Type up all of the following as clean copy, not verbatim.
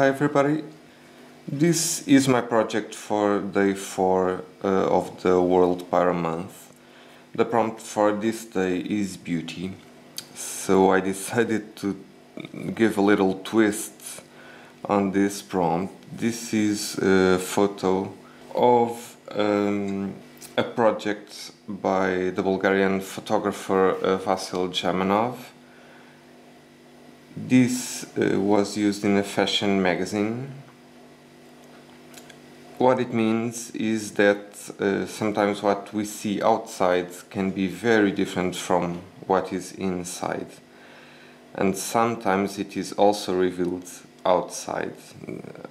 Hi everybody, this is my project for day 4 of the World Pyro Month. The prompt for this day is beauty, so I decided to give a little twist on this prompt. This is a photo of a project by the Bulgarian photographer Vasil Germanov. This was used in a fashion magazine. What it means is that sometimes what we see outside can be very different from what is inside. And sometimes it is also revealed outside.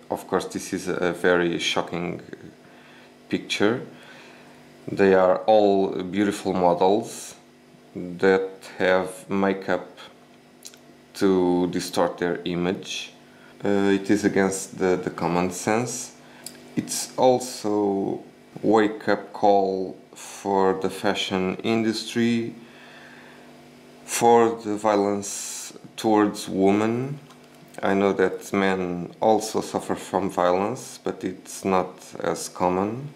Of course, this is a very shocking picture. They are all beautiful models that have makeup to distort their image. It is against the common sense. It's also a wake-up call for the fashion industry, for the violence towards women. I know that men also suffer from violence, but it's not as common.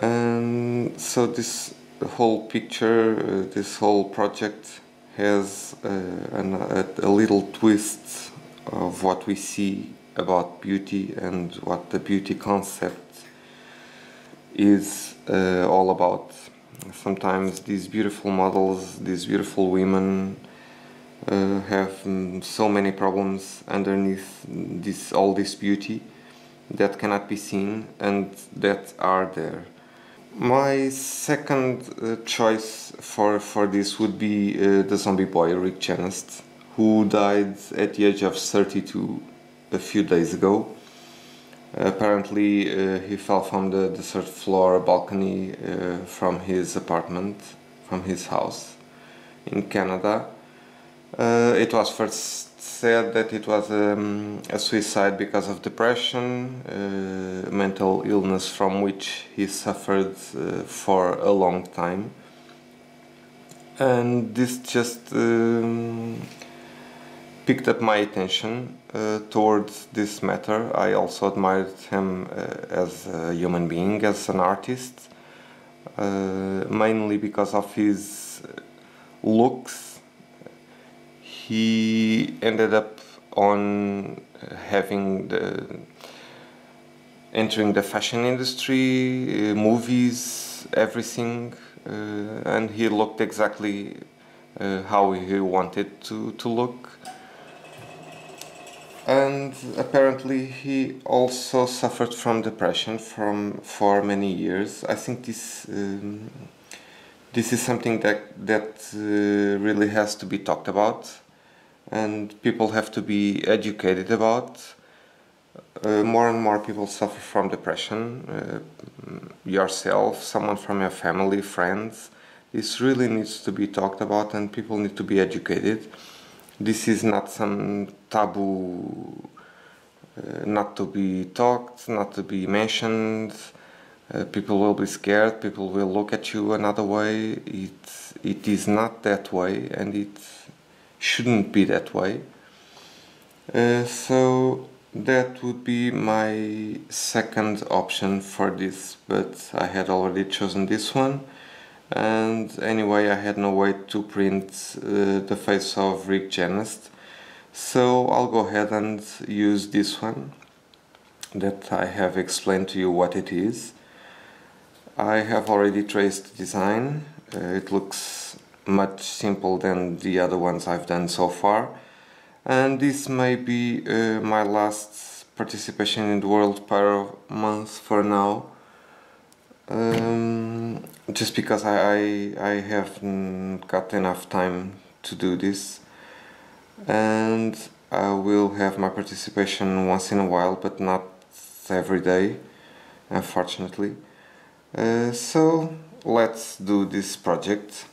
And so this whole picture, this whole project has a little twist of what we see about beauty and what the beauty concept is all about. Sometimes these beautiful models, these beautiful women have so many problems underneath all this beauty that cannot be seen and that are there. My second choice for this would be the zombie boy Rick Janest, who died at the age of 32 a few days ago. Apparently he fell from the third floor balcony from his apartment, from his house in Canada. It was first said that it was a suicide because of depression, mental illness from which he suffered for a long time. And this just picked up my attention towards this matter. I also admired him as a human being, as an artist, mainly because of his looks. He ended up on entering the fashion industry, movies, everything, and he looked exactly how he wanted to look. And apparently he also suffered from depression for many years. I think this is something that really has to be talked about, and people have to be educated about. More and more people suffer from depression. Yourself, someone from your family, friends. This really needs to be talked about, and people need to be educated. This is not some taboo, not to be talked, not to be mentioned. People will be scared, people will look at you another way. It is not that way, and it shouldn't be that way. So that would be my second option for this, but I had already chosen this one. And anyway, I had no way to print the face of Rick Janest, so I'll go ahead and use this one that I have explained to you what it is. I have already traced the design. It looks much simpler than the other ones I've done so far, and this may be my last participation in the World Pyro Month for now. Just because I haven't got enough time to do this, and I will have my participation once in a while, but not every day, unfortunately. So let's do this project.